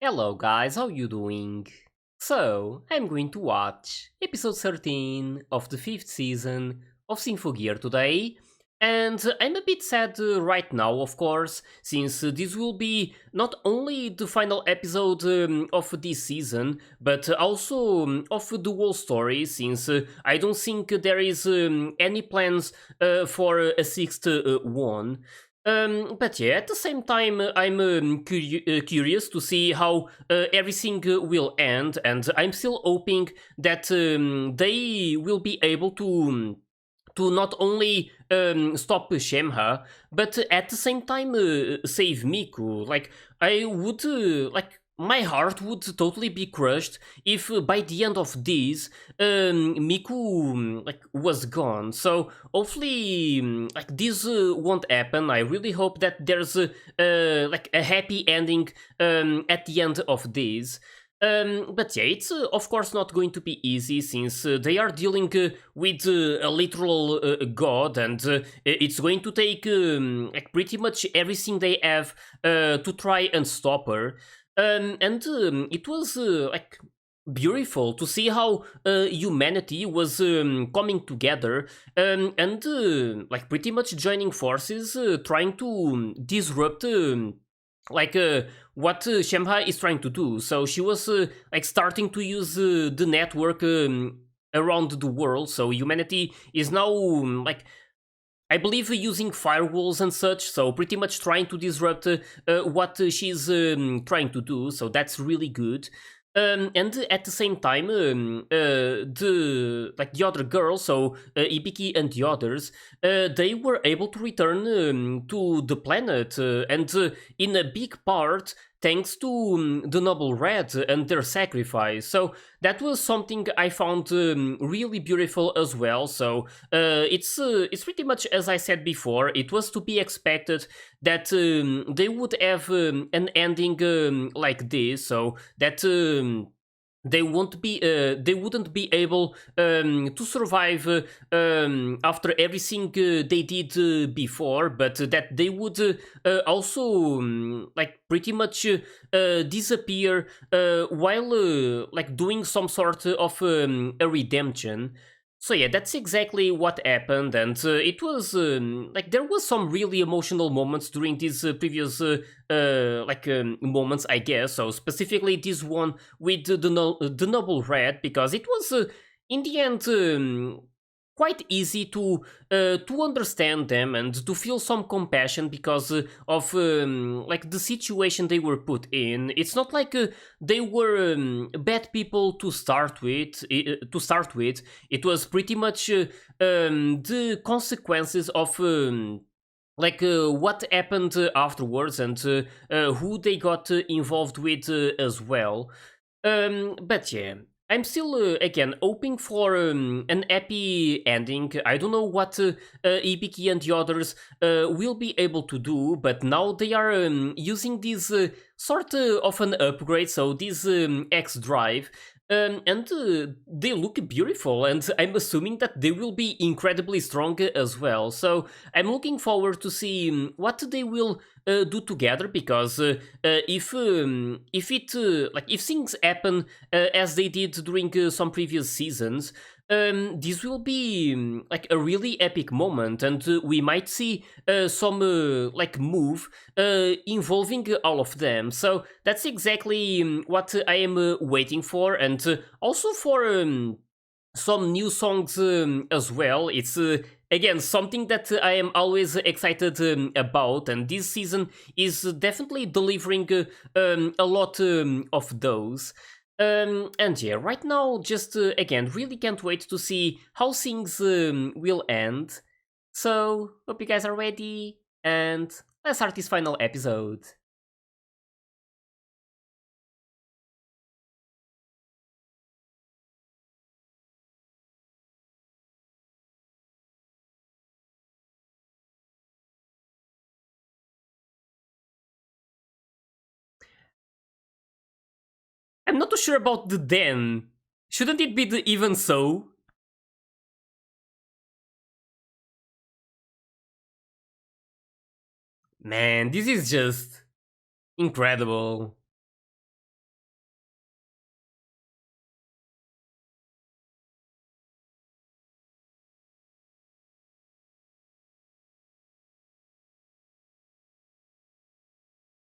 Hello guys, how you doing? So, I'm going to watch episode 13 of the 5th season of Symphogear today, and I'm a bit sad right now, of course, since this will be not only the final episode of this season, but also of the whole story, since I don't think there is any plans for a sixth one. But yeah, at the same time, I'm curious to see how everything will end, and I'm still hoping that they will be able to not only stop Shem-ha, but at the same time save Miku. Like I would like. My heart would totally be crushed if by the end of this, Miku like was gone. So hopefully, like this won't happen. I really hope that there's like a happy ending at the end of this. But yeah, it's of course not going to be easy since they are dealing with a literal god, and it's going to take like pretty much everything they have to try and stop her. And it was like beautiful to see how humanity was coming together and like pretty much joining forces, trying to disrupt. Like what shem-ha is trying to do. So she was like starting to use the network around the world. So humanity is now like I believe using firewalls and such. So pretty much trying to disrupt what she's trying to do. So that's really good. And at the same time, the other girls, so Ibiki and the others, they were able to return to the planet, and in a big part thanks to the noble red and their sacrifice. So that was something I found really beautiful as well. So it's pretty much as I said before. It was to be expected that they would have an ending like this, so that they wouldn't be able to survive after everything they did before, but that they would also like pretty much disappear while like doing some sort of a redemption. So yeah, that's exactly what happened, and it was like there was some really emotional moments during these previous moments, I guess. So specifically this one with the noble red, because it was in the end quite easy to understand them and to feel some compassion because of like the situation they were put in. It's not like they were bad people to start with. It was pretty much the consequences of what happened afterwards, and who they got involved with as well. But yeah, I'm still again hoping for an happy ending. I don't know what Ibiki and the others will be able to do, but now they are using this sort of an upgrade, so this X drive. And they look beautiful, and I'm assuming that they will be incredibly strong as well. So I'm looking forward to see what they will do together, because if it like if things happen as they did during some previous seasons, this will be like a really epic moment, and we might see some like move involving all of them. So that's exactly what I am waiting for, and also for some new songs as well. It's again something that I am always excited about, and this season is definitely delivering a lot of those. And yeah, right now, just again, really can't wait to see how things will end. So, hope you guys are ready, and let's start this final episode. I'm not too sure about the then. Shouldn't it be the even so? Man, this is just incredible.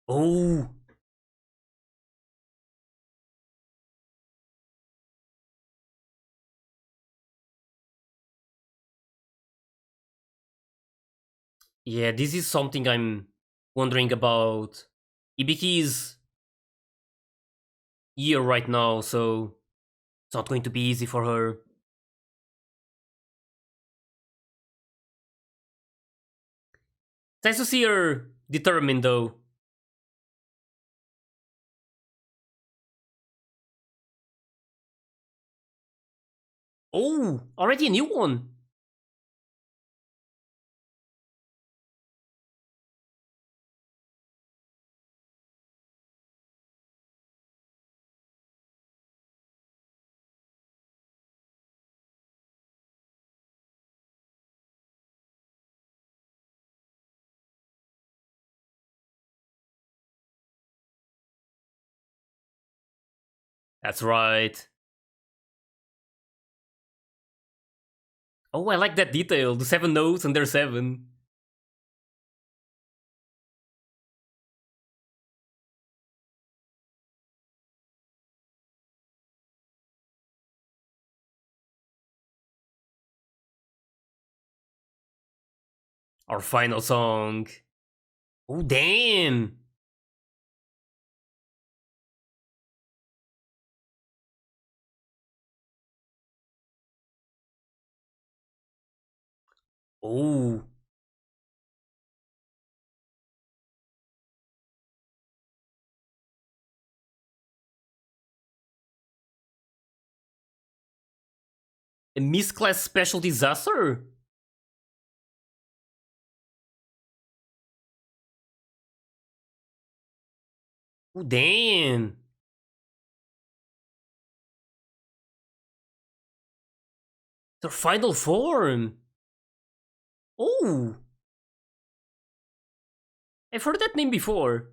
Oh! Yeah, this is something I'm wondering about. Ibiki's here right now, so it's not going to be easy for her. It's nice to see her determined though. Oh, already a new one. That's right. Oh, I like that detail. The 7 notes and there's 7. Our final song. Oh, damn. Oh, a misclass special disaster? Oh, damn. Their final form. Oh, I've heard that name before.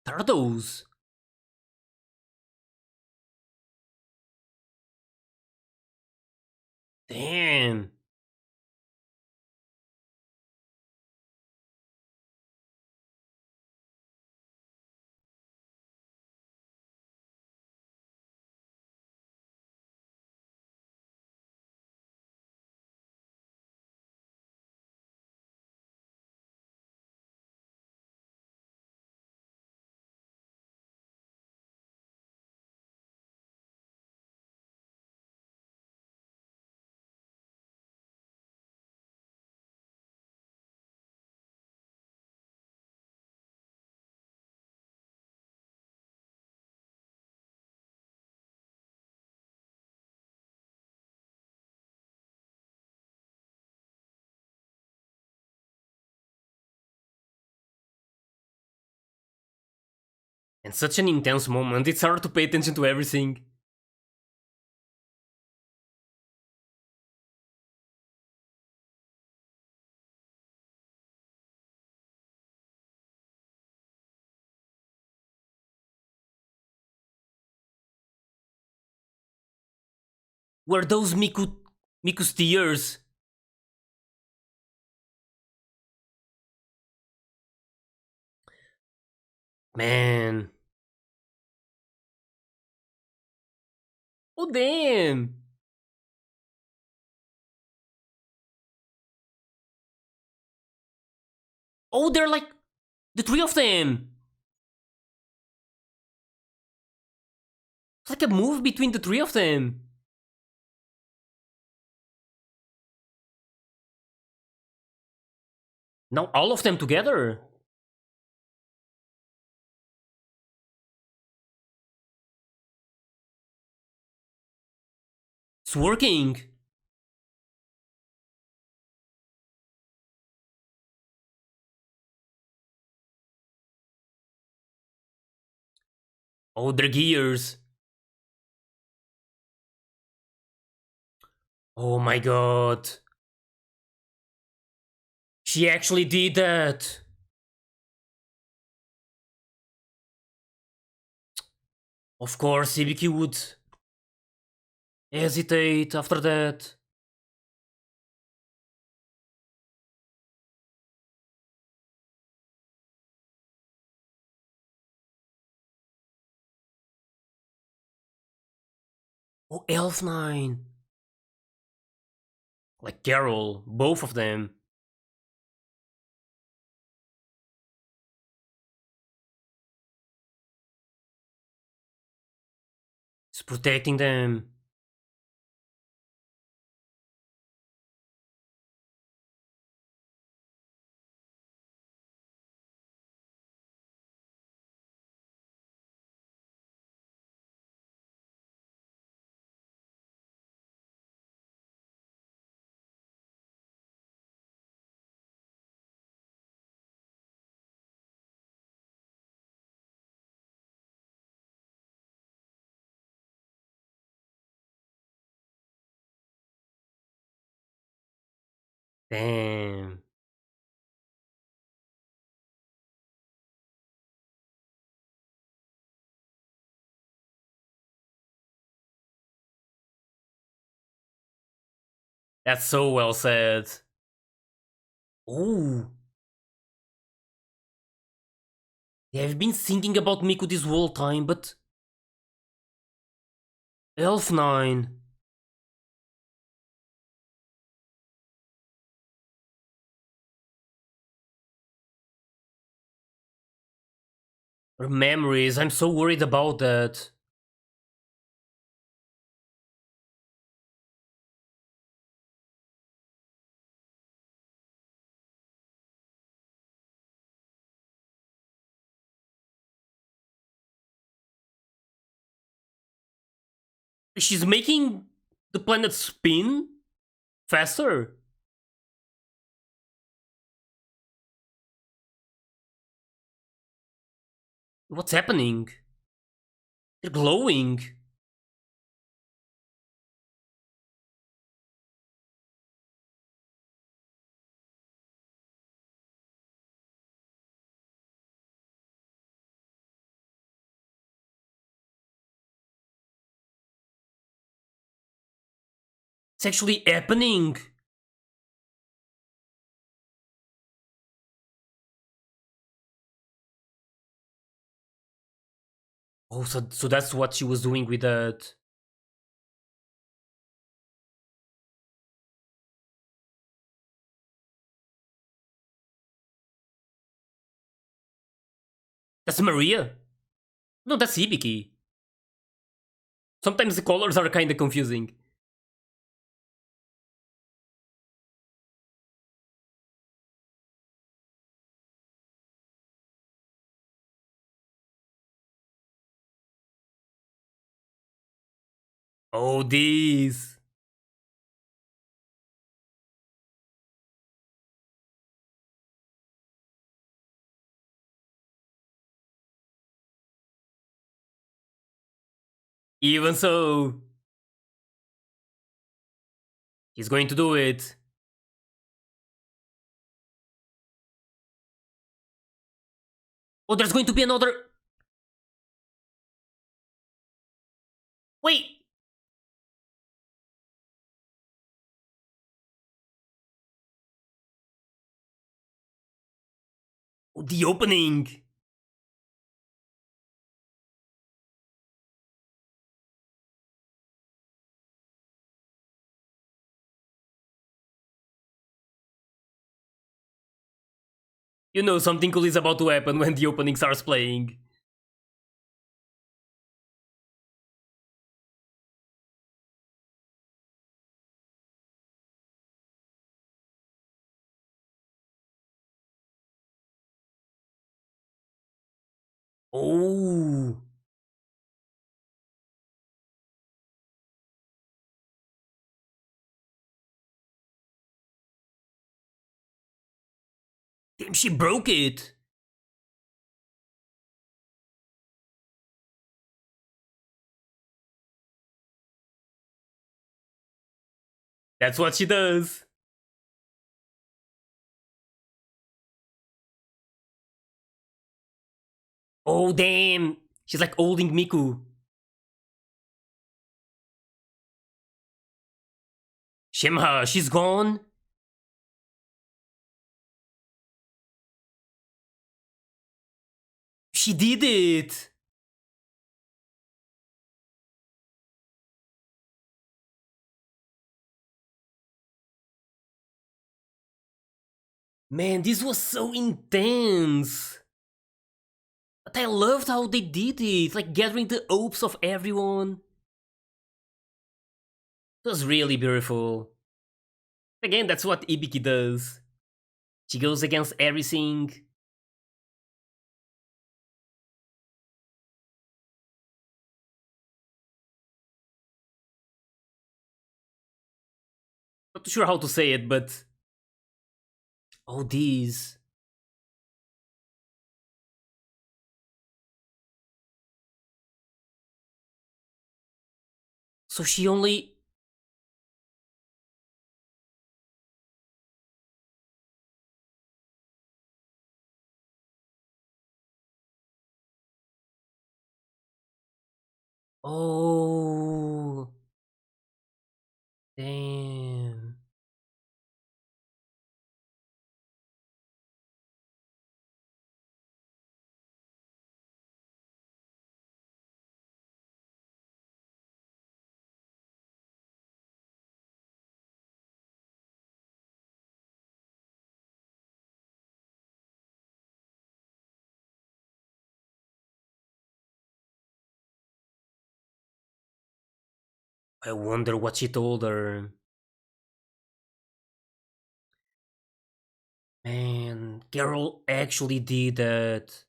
Turtles. Damn. And such an intense moment, it's hard to pay attention to everything. Were those Miku's tears? Man. Oh, damn. Oh, they're like the 3 of them. It's like a move between the 3 of them. Now all of them together. It's working. Oh, their gears. Oh my god. She actually did that. Of course, Hibiki would hesitate after that. Oh, Elf9. Like Carol, both of them. He's protecting them. Damn. That's so well said. Ooh. Yeah, I've been thinking about Miku this whole time, but Elf9. Her memories, I'm so worried about that. She's making the planet spin faster. What's happening? They're glowing. It's actually happening. Oh, so that's what she was doing with that. That's Maria. No, that's Hibiki. Sometimes the colors are kinda confusing. Oh, these. Even so, he's going to do it. Oh, there's going to be another. Wait! Oh, the opening. You know something cool is about to happen when the opening starts playing. Oh. Damn, she broke it. That's what she does. Oh, damn. She's like holding Miku. Shem-ha, she's gone? She did it! Man, this was so intense! But I loved how they did it, like gathering the hopes of everyone. It was really beautiful. Again, that's what Ibiki does. She goes against everything. Not too sure how to say it, but... Oh, these. So she only... Oh... Damn. I wonder what she told her. Man, Carol actually did that.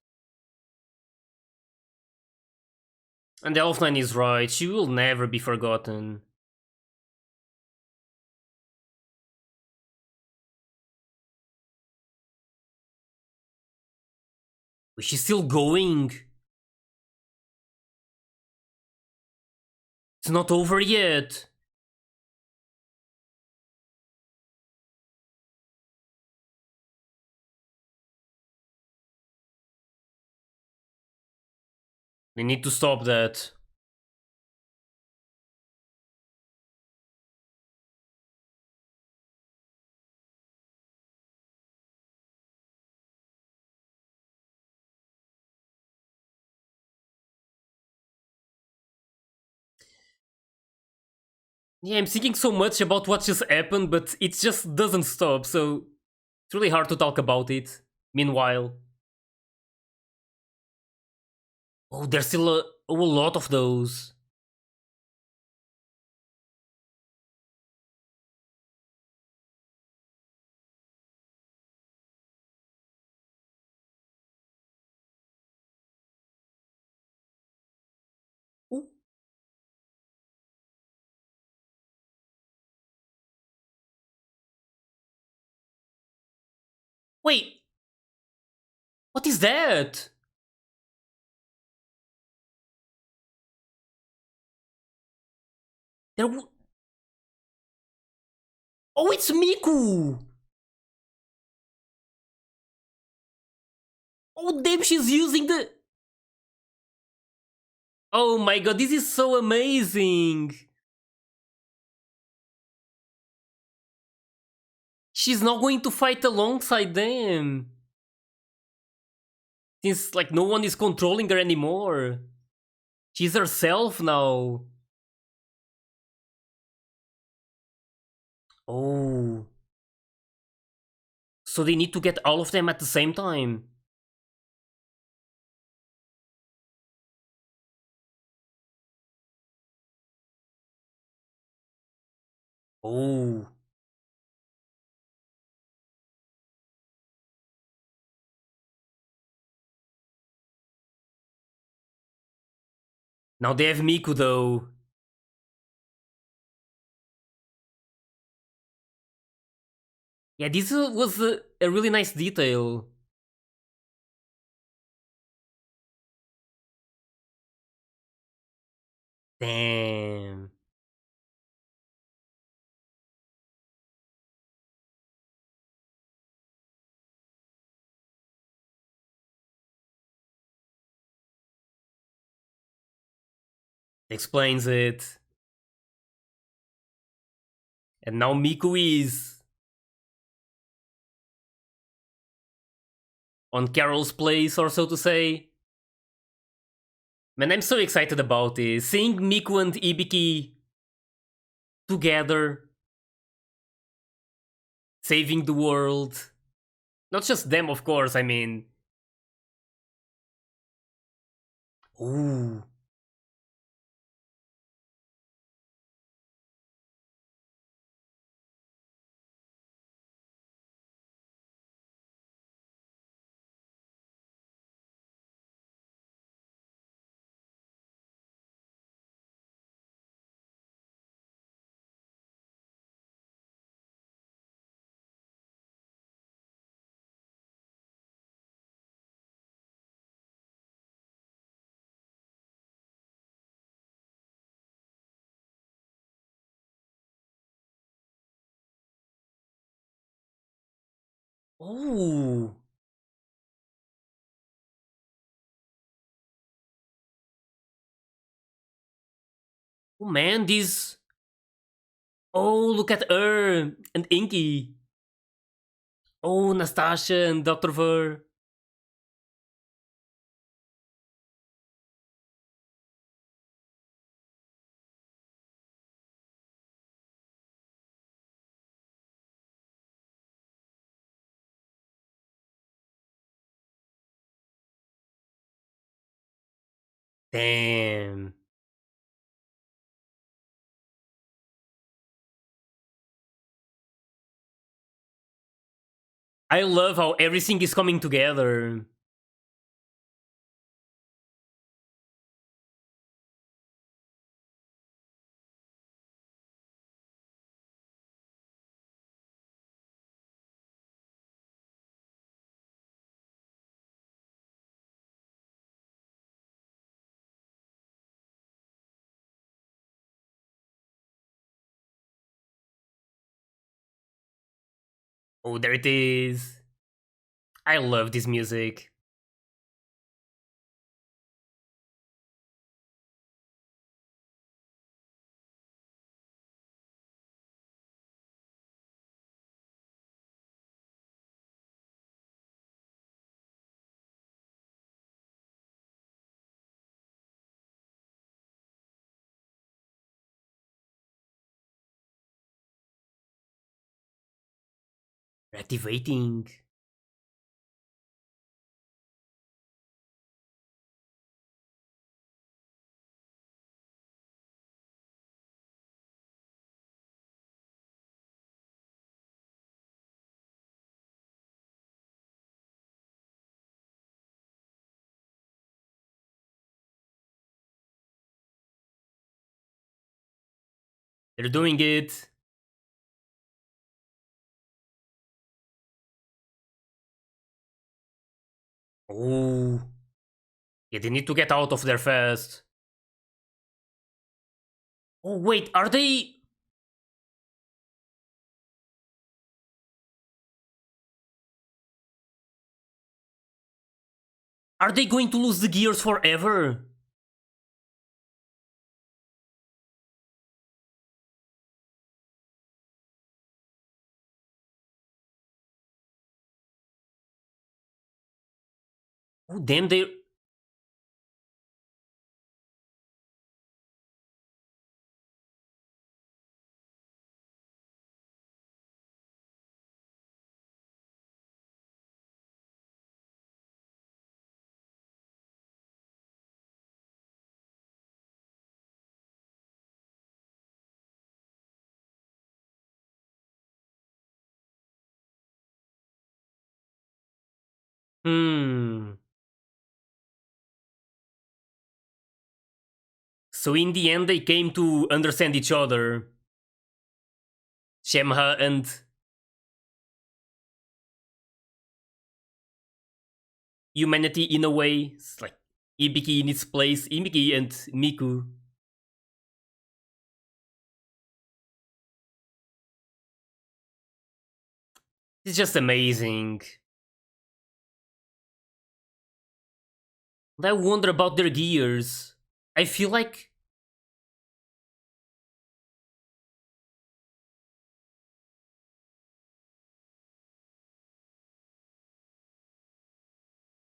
And the Elfline is right, she will never be forgotten. Is she still going? It's not over yet. They need to stop that. Yeah, I'm thinking so much about what just happened, but it just doesn't stop, so it's really hard to talk about it. Meanwhile... Oh, there's still a lot of those. Ooh. Wait, what is that? There Oh, it's Miku! Oh, damn, she's using the... Oh my god, this is so amazing! She's not going to fight alongside them. Since, like, no one is controlling her anymore. She's herself now. Oh. So they need to get all of them at the same time. Oh. Now they have Miku though. Yeah, this was a really nice detail. Damn. Explains it. And now Miku is on Carol's place, or so to say. Man, I'm so excited about this. Seeing Miku and Ibiki together, saving the world. Not just them, of course, I mean. Ooh. Ooh. Oh man, these. Oh, look at her and Inky. Oh, Nastasha and Dr. Ver. Damn. I love how everything is coming together. Oh, there it is. I love this music. Activating. They're doing it. Oh. Yeah, they need to get out of there fast. Oh, wait, are they. Are they going to lose the gears forever? Oh, damn, they. Hmm. So in the end, they came to understand each other. Shem-ha and humanity in a way. It's like Ibiki in its place, Ibiki and Miku. It's just amazing. And I wonder about their gears. I feel like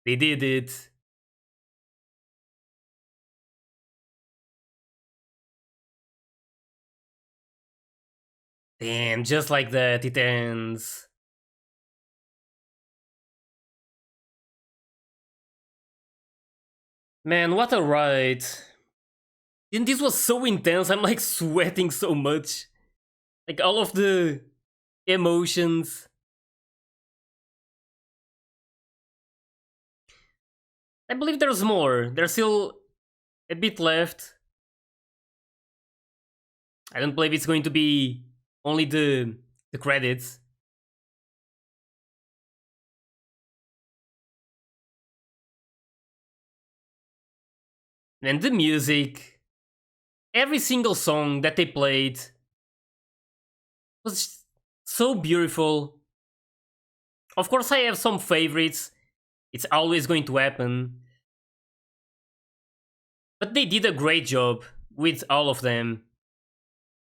They did it. Damn, just like that, it ends. Man, what a ride. And this was so intense, I'm like sweating so much. Like all of the emotions. I believe there's more. There's still a bit left. I don't believe it's going to be only the credits. And the music, every single song that they played was so beautiful. Of course, I have some favorites. It's always going to happen. But they did a great job with all of them.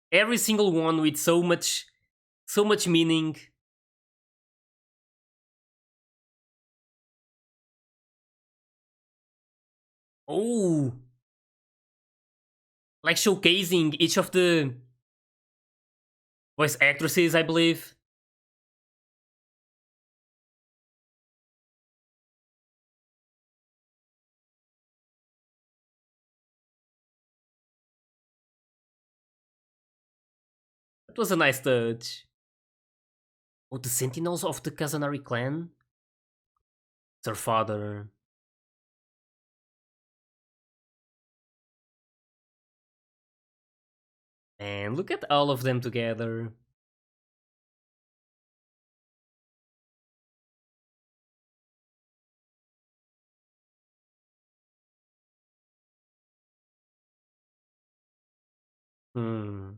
Every single one with so much meaning. Oh, like showcasing each of the voice actresses, I believe. That was a nice touch. Oh, the Sentinels of the Kazanari clan? It's her father. And look at all of them together. Hmm.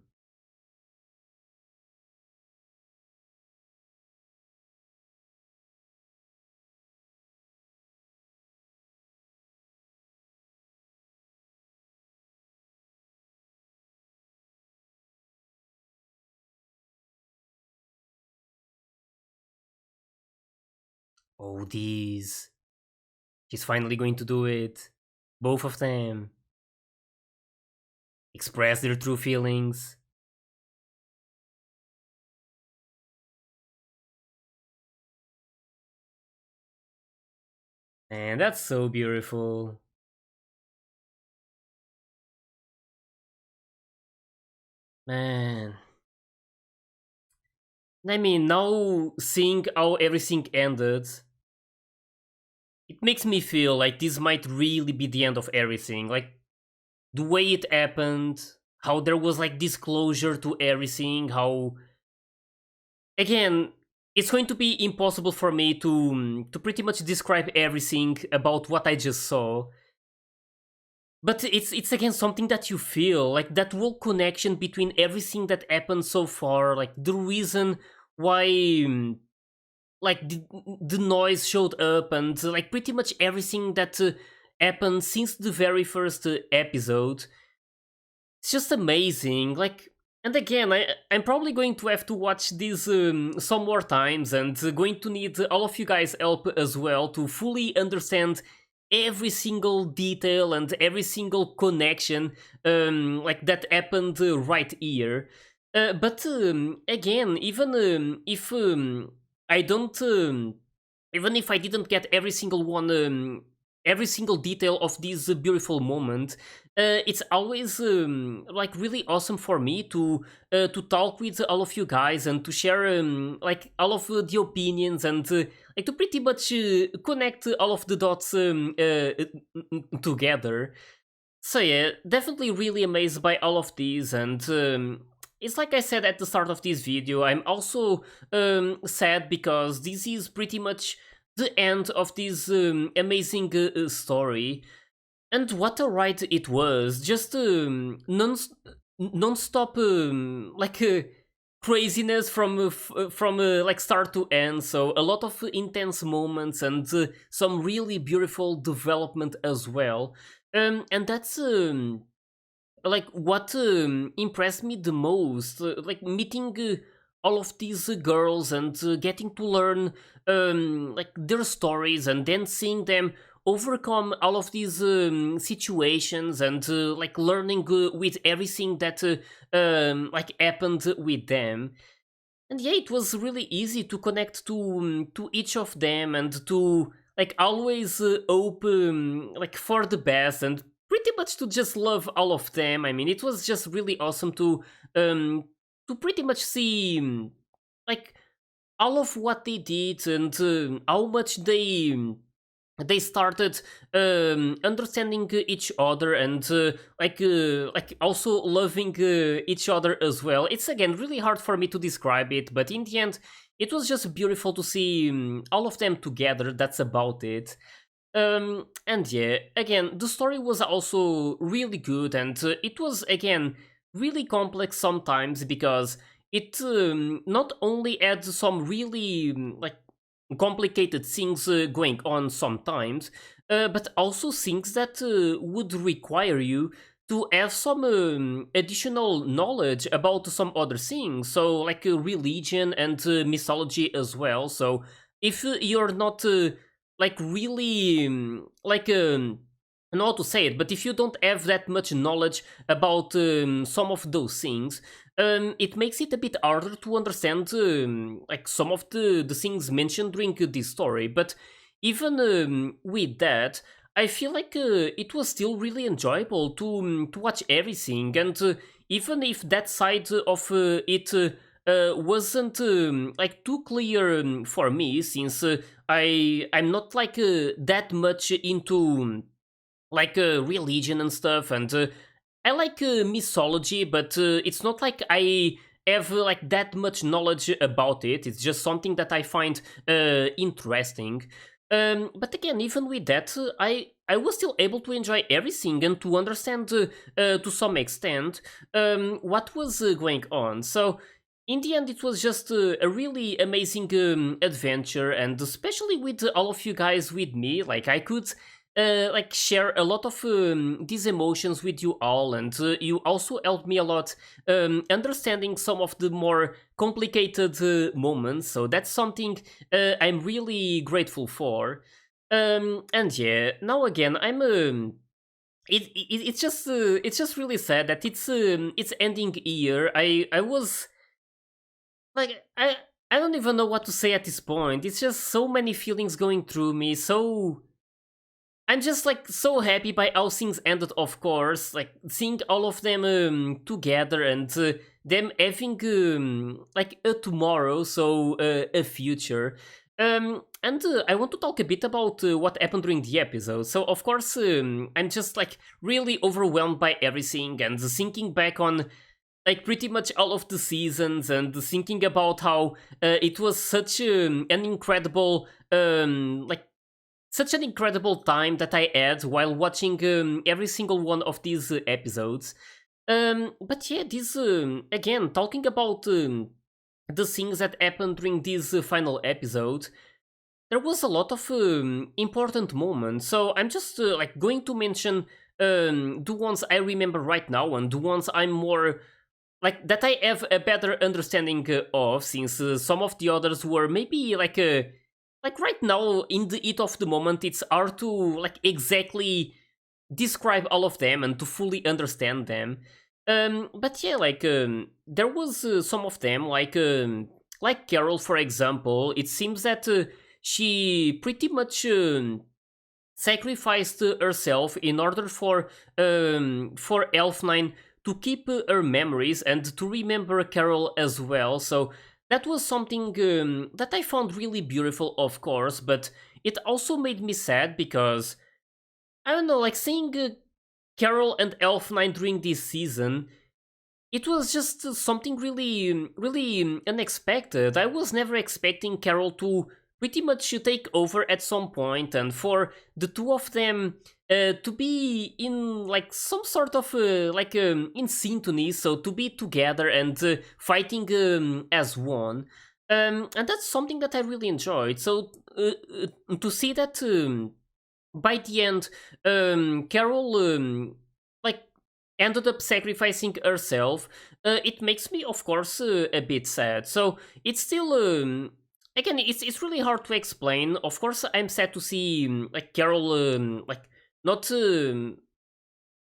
Oh, these. She's finally going to do it. Both of them. Express their true feelings. And that's so beautiful. Man. I mean, now seeing how everything ended, it makes me feel like this might really be the end of everything. Like, the way it happened, how there was like disclosure to everything, how again, it's going to be impossible for me to pretty much describe everything about what I just saw. But it's again something that you feel, like that whole connection between everything that happened so far, like the reason why like the noise showed up and like pretty much everything that happened since the very first episode. It's just amazing. Like, and again, I'm probably going to have to watch this some more times, and going to need all of you guys' help as well to fully understand every single detail and every single connection like that happened right here. But again, even if I don't even if I didn't get every single one every single detail of this beautiful moment, it's always like really awesome for me to talk with all of you guys and to share like all of the opinions and like to pretty much connect all of the dots together. So yeah, definitely really amazed by all of these, and it's like I said at the start of this video, I'm also sad because this is pretty much the end of this amazing story. And what a ride it was! Just non-stop like craziness from from like start to end. So a lot of intense moments and some really beautiful development as well. And that's like what impressed me the most. Like meeting all of these girls and getting to learn like their stories, and then seeing them overcome all of these situations, and like learning with everything that like happened with them. And yeah, it was really easy to connect to each of them, and to like always hope like for the best, and pretty much to just love all of them. I mean, it was just really awesome um to pretty much see like all of what they did, and how much they started understanding each other, and like also loving each other as well. It's again really hard for me to describe it, but in the end it was just beautiful to see all of them together. That's about it. And yeah, again, the story was also really good, and it was again really complex sometimes, because it not only had some really like complicated things going on sometimes, but also things that would require you to have some additional knowledge about some other things, so like religion and mythology as well. So if you're not like really like I don't know how to say it, but if you don't have that much knowledge about some of those things, it makes it a bit harder to understand like some of the things mentioned during this story. But even with that, I feel like it was still really enjoyable to watch everything, and even if that side of it wasn't like too clear for me, since I'm not like that much into like religion and stuff, and I like mythology, but it's not like I have like that much knowledge about it. It's just something that I find interesting. But again, even with that, I was still able to enjoy everything, and to understand to some extent what was going on. So in the end, it was just a really amazing adventure, and especially with all of you guys with me, like I could like share a lot of these emotions with you all, and you also helped me a lot understanding some of the more complicated moments. So that's something I'm really grateful for. And yeah, now again, I'm it's just really sad that it's ending here. I was like I don't even know what to say at this point. It's just so many feelings going through me. So I'm just like so happy by how things ended, of course. Like seeing all of them together, and them having like a tomorrow, so a future. And I want to talk a bit about what happened during the episode. So, of course, I'm just like really overwhelmed by everything, and thinking back on like pretty much all of the seasons, and thinking about how it was such an incredible like such an incredible time that I had while watching every single one of these episodes. But yeah, this again, talking about the things that happened during this final episode, there was a lot of important moments. So I'm just like going to mention the ones I remember right now, and the ones I'm more like that I have a better understanding of, since some of the others were maybe like right now in the heat of the moment, it's hard to like exactly describe all of them and to fully understand them. But yeah, like there was some of them, like Carol, for example. It seems that she pretty much sacrificed herself in order for Elf9 to keep her memories and to remember Carol as well. So that was something that I found really beautiful, of course, but it also made me sad, because I don't know, like seeing Carol and Elf9 during this season, it was just something really unexpected. I was never expecting Carol to pretty much take over at some point, and for the two of them to be in like some sort of in synchrony, so to be together and fighting as one. And that's something that I really enjoyed. So to see that by the end, Carol like ended up sacrificing herself, it makes me, of course, a bit sad. So it's still, again, it's really hard to explain. Of course, I'm sad to see like Carol, like not.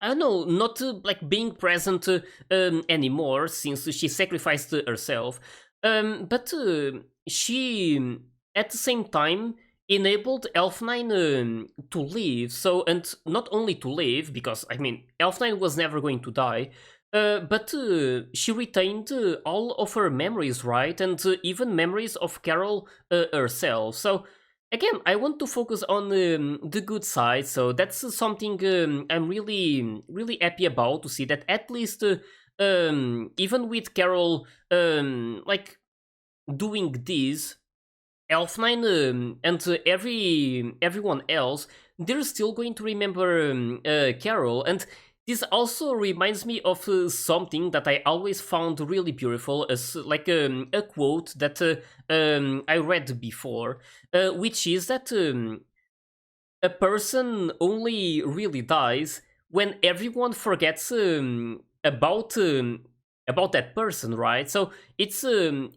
I don't know, not like being present anymore since she sacrificed herself. But she, at the same time, enabled Elf9 to live. So, and not only to live, because I mean, Elf9 was never going to die. But she retained all of her memories, right? And even memories of Carol herself. So, again, I want to focus on the good side, so that's something I'm really happy about to see that at least even with Carol like doing this, Elf9 and everyone else, they're still going to remember Carol. And this also reminds me of something that I always found really beautiful, as like a quote that I read before, which is that a person only really dies when everyone forgets about that person, right? So it's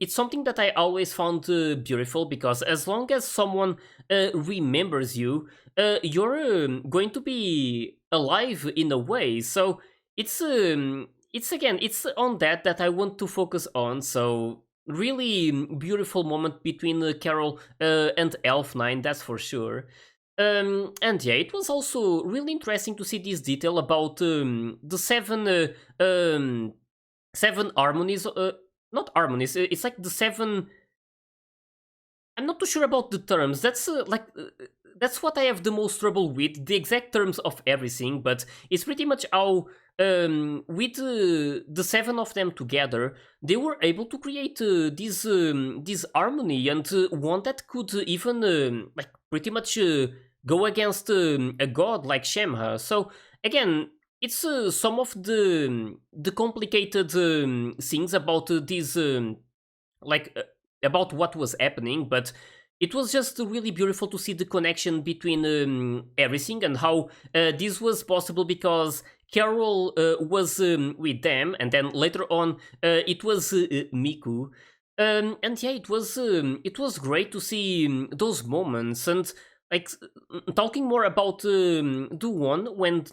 something that I always found beautiful, because as long as someone remembers you, you're going to be alive in a way. So it's again, it's on that I want to focus on. So really beautiful moment between Carol and Elf9, that's for sure. And yeah, it was also really interesting to see this detail about the seven harmonies. Not harmonies. It's like the seven. I'm not too sure about the terms. That's what I have the most trouble with, the exact terms of everything. But it's pretty much how with the seven of them together, they were able to create this harmony, and one that could even like pretty much go against a god like Shem-ha. So again, it's some of the complicated things about this like about what was happening, but it was just really beautiful to see the connection between everything, and how this was possible because Carol was with them, and then later on it was Miku. And yeah, it was great to see those moments. And like talking more about the one when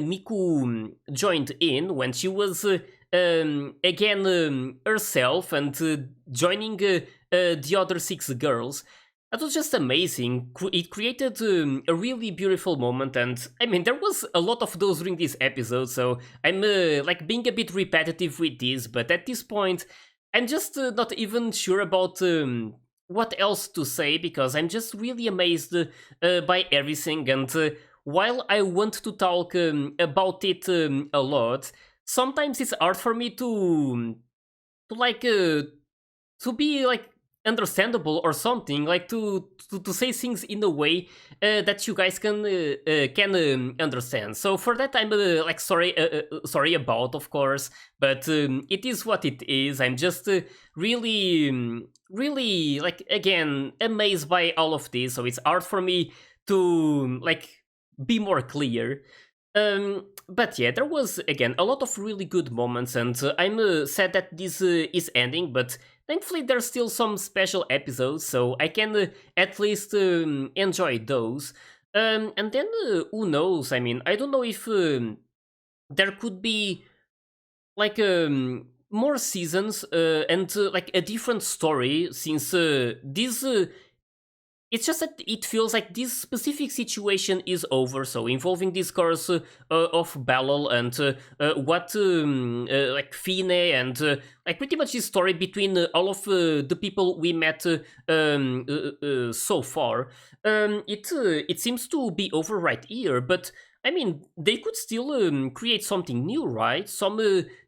Miku joined in, when she was again herself, and joining the other six girls. That was just amazing. It created a really beautiful moment, and I mean, there was a lot of those during this episode, so I'm like being a bit repetitive with this, but at this point, I'm just not even sure about what else to say, because I'm just really amazed by everything. And while I want to talk about it a lot, sometimes it's hard for me to like to be like understandable or something, like to say things in a way that you guys can understand. So for that, I'm like sorry about, of course, but it is what it is. I'm just really really, like, again, amazed by all of this, so it's hard for me to like be more clear. But yeah, there was again a lot of really good moments, and I'm sad that this is ending, but thankfully there's still some special episodes, so I can at least enjoy those. And then who knows? I mean, I don't know if there could be like more seasons and like a different story, since this it's just that it feels like this specific situation is over. So involving this curse of Balal, and what like Fine, and like pretty much this story between all of the people we met so far. It seems to be over right here, but I mean, they could still create something new, right? Some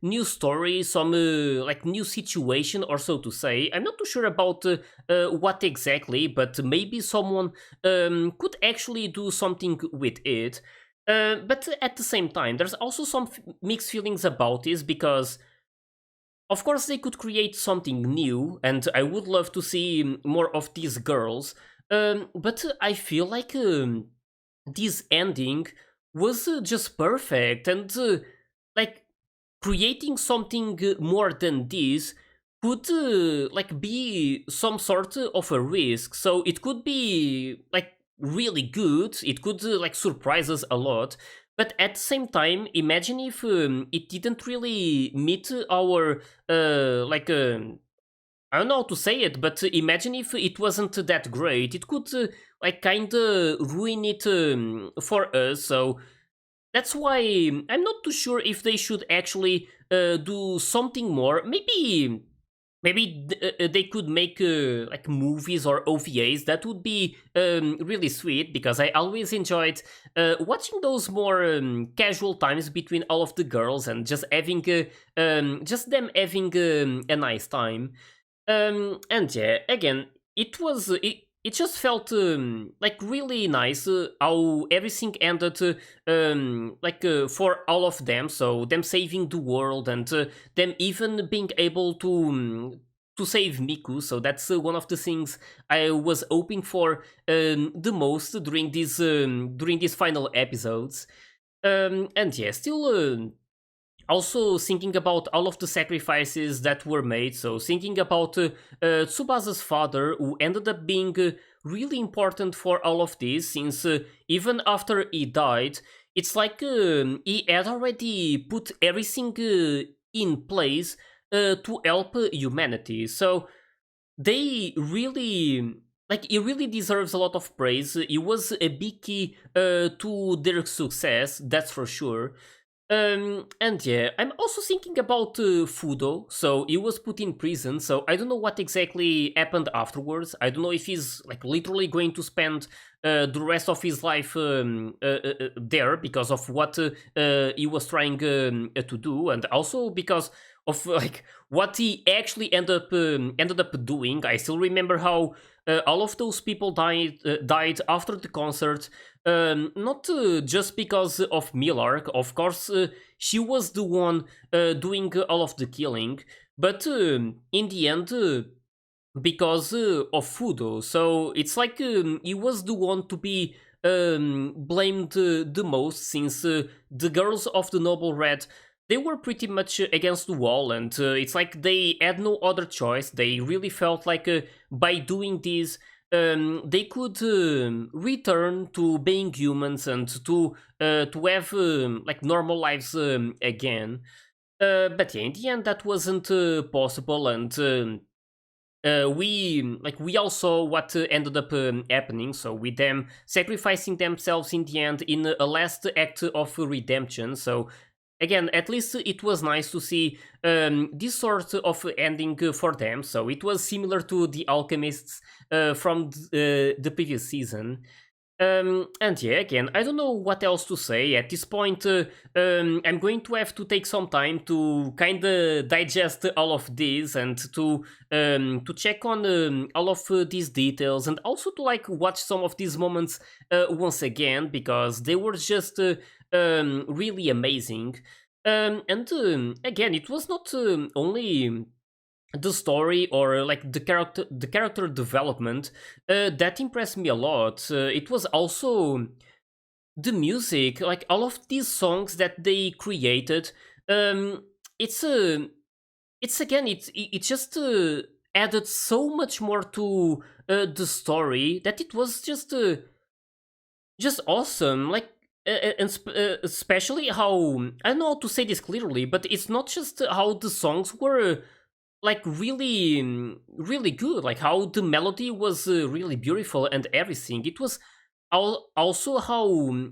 new story, some like new situation, or so to say. I'm not too sure about what exactly, but maybe someone could actually do something with it. But at the same time, there's also some mixed feelings about this, because of course they could create something new, and I would love to see more of these girls. But I feel like this ending was just perfect, and like creating something more than this could like be some sort of a risk. So it could be like really good. It could like surprise us a lot. But at the same time, imagine if it didn't really meet our like I don't know how to say it, but imagine if it wasn't that great. It could like kind of ruin it for us. So that's why I'm not too sure if they should actually do something more. Maybe they could make like movies or OVAs. That would be really sweet because I always enjoyed watching those more casual times between all of the girls and just them having a nice time. And yeah, again, it just felt like really nice how everything ended like for all of them. So them saving the world and them even being able to save Miku. So that's one of the things I was hoping for the most during these final episodes. And yeah, still. Also thinking about all of the sacrifices that were made, so thinking about Tsubasa's father, who ended up being really important for all of this, since even after he died, it's like he had already put everything in place to help humanity. So they really like he really deserves a lot of praise. He was a big key to their success, that's for sure. And yeah, I'm also thinking about Fudo. So he was put in prison. So I don't know what exactly happened afterwards. I don't know if he's like literally going to spend the rest of his life there because of what he was trying to do, and also because of like what he actually ended up doing. I still remember how all of those people died after the concert. Not just because of Millark, of course, she was the one doing all of the killing, but in the end, because of Fudo. So it's like he was the one to be blamed the most, since the girls of the Noble Red, they were pretty much against the wall, and it's like they had no other choice. They really felt like by doing this, they could return to being humans and to have like normal lives again. But yeah, in the end, that wasn't possible, and we all saw what ended up happening. So with them sacrificing themselves in the end in a last act of redemption. So again, at least it was nice to see this sort of ending for them. So it was similar to the alchemists from the previous season. And yeah, again, I don't know what else to say at this point. I'm going to have to take some time to kind of digest all of this and to check on all of these details, and also to like watch some of these moments once again, because they were just really amazing. And again, it was not only the story or like the character development that impressed me a lot. It was also the music, like all of these songs that they created. um it's it's again it just added so much more to the story, that it was just awesome. Like especially how, I don't know how to say this clearly, but it's not just how the songs were like really really good, like how the melody was really beautiful and everything. It was also how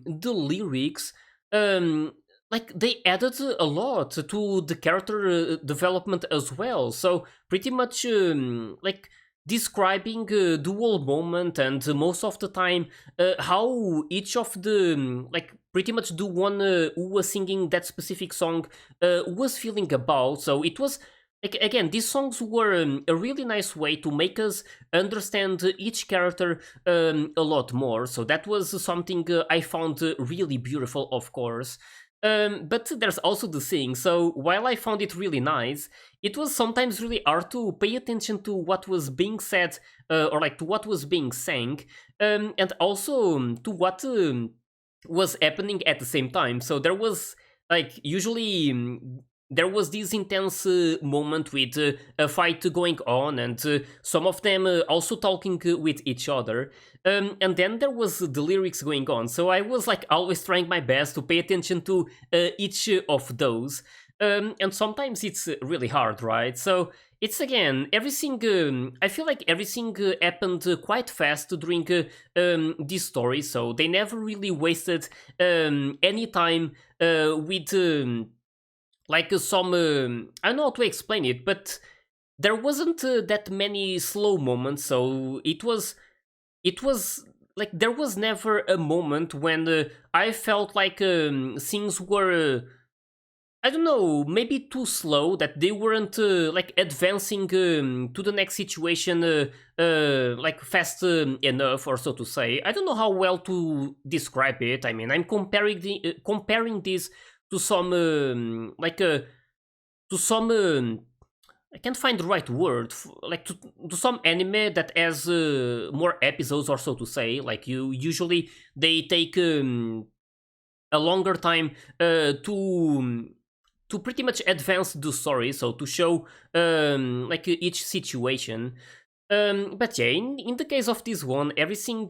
the lyrics, um like they added a lot to the character development as well. So pretty much like describing the whole moment, and most of the time how each of the like pretty much the one who was singing that specific song was feeling about. So it was like, again, these songs were a really nice way to make us understand each character a lot more. So that was something I found really beautiful, of course. But there's also the thing. So while I found it really nice, it was sometimes really hard to pay attention to what was being said, or like to what was being sang, and also to what was happening at the same time. So there was like usually there was this intense moment with a fight going on, and some of them also talking with each other, and then there was the lyrics going on, so I was like always trying my best to pay attention to each of those, and sometimes it's really hard, right? So it's again everything. I feel like everything happened quite fast during this story, so they never really wasted any time with like some. I don't know how to explain it, but there wasn't that many slow moments, so it was like there was never a moment when I felt like things were. I don't know, maybe too slow that they weren't like advancing to the next situation like fast enough, or so to say. I don't know how well to describe it. I mean, I'm comparing this to some to some I can't find the right word like to some anime that has more episodes, or so to say. Like you usually they take a longer time to pretty much advance the story, so to show like each situation. But yeah, in the case of this one, everything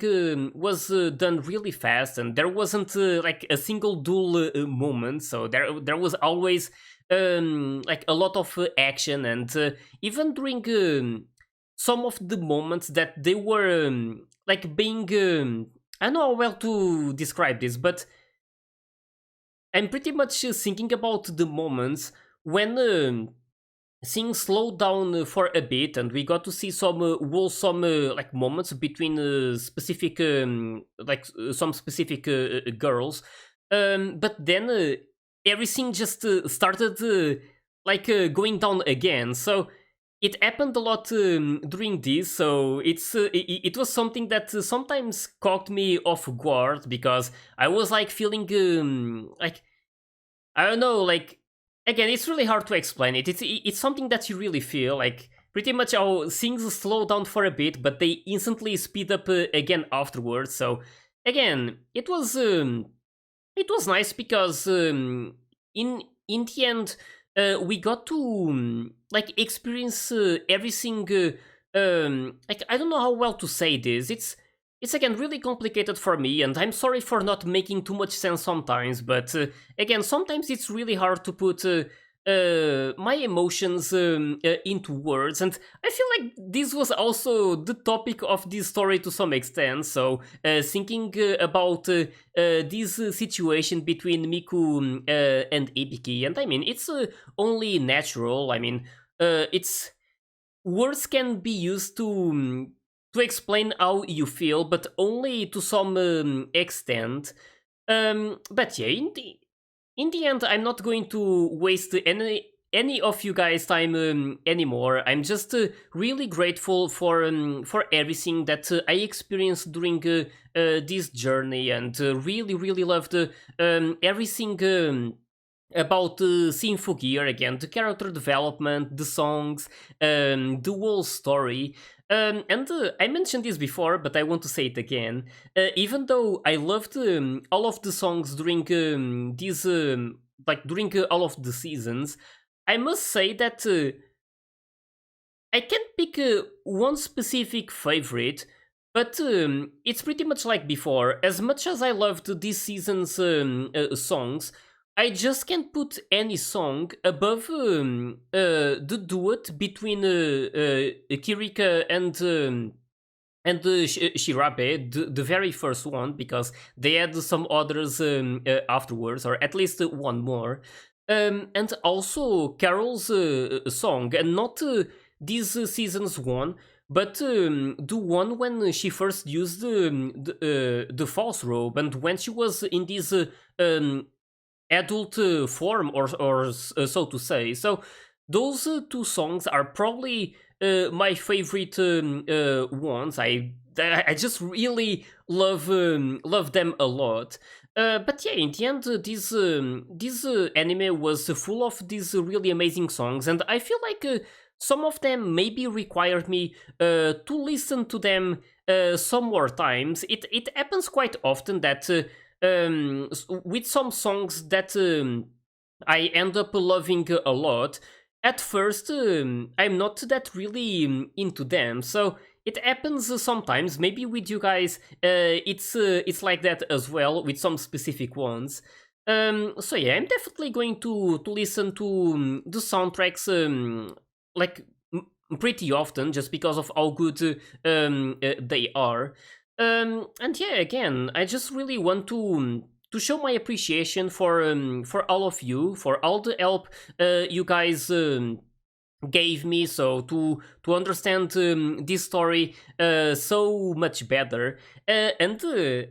was done really fast, and there wasn't like a single dull moment. So there was always like a lot of action, and even during some of the moments that they were like being I don't know how well to describe this, but I'm pretty much thinking about the moments when things slowed down for a bit, and we got to see some wholesome like moments between specific like some specific girls. But then everything just started going down again. So it happened a lot during this, so it was something that sometimes caught me off guard, because I was like feeling like I don't know, like again, it's really hard to explain it. It's something that you really feel like pretty much how things slow down for a bit, but they instantly speed up again afterwards. So again, it was nice because in the end we got to like experience everything. Like I don't know how well to say this. It's again really complicated for me, and I'm sorry for not making too much sense sometimes. But again, sometimes it's really hard to put my emotions into words, and I feel like this was also the topic of this story to some extent. So thinking about this situation between Miku and Ibiki, and I mean it's only natural. I mean it's words can be used to explain how you feel, but only to some extent. But yeah, in the end, I'm not going to waste any of you guys' time anymore. I'm just really grateful for everything that I experienced during this journey, and really loved everything. About Symphogear again, the character development, the songs, the whole story. And I mentioned this before, but I want to say it again. Even though I loved all of the songs during these, like during all of the seasons, I must say that I can't pick one specific favorite, but it's pretty much like before. As much as I loved this season's songs, I just can't put any song above the duet between Kirika and Shirabe, the very first one, because they had some others afterwards, or at least one more. And also Carol's song, and not this season's one, but the one when she first used the false robe, and when she was in this adult form, or so to say. So those two songs are probably my favorite ones. I just really love them a lot. But yeah, in the end, this anime was full of these really amazing songs, and I feel like some of them maybe required me to listen to them some more times. It happens quite often that with some songs that I end up loving a lot. At first, I'm not that really into them, so it happens sometimes. Maybe with you guys, it's like that as well with some specific ones. So yeah, I'm definitely going to listen to the soundtracks like pretty often, just because of how good they are. And yeah, again, I just really want to show my appreciation for all of you, for all the help you guys gave me, so to understand this story so much better. And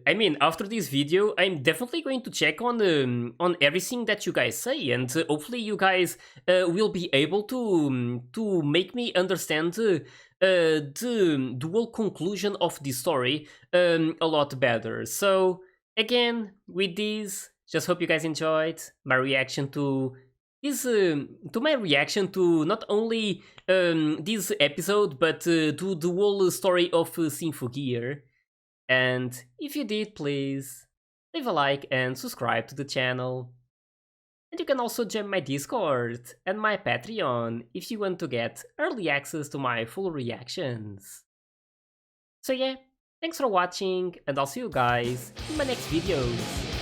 I mean, after this video, I'm definitely going to check on everything that you guys say, and hopefully you guys will be able to make me understand the whole conclusion of the story a lot better. So again, with this, just hope you guys enjoyed my reaction to my reaction to not only this episode, but to the whole story of Symphogear. And if you did, please leave a like and subscribe to the channel. And you can also join my Discord and my Patreon if you want to get early access to my full reactions. So yeah, thanks for watching, and I'll see you guys in my next videos.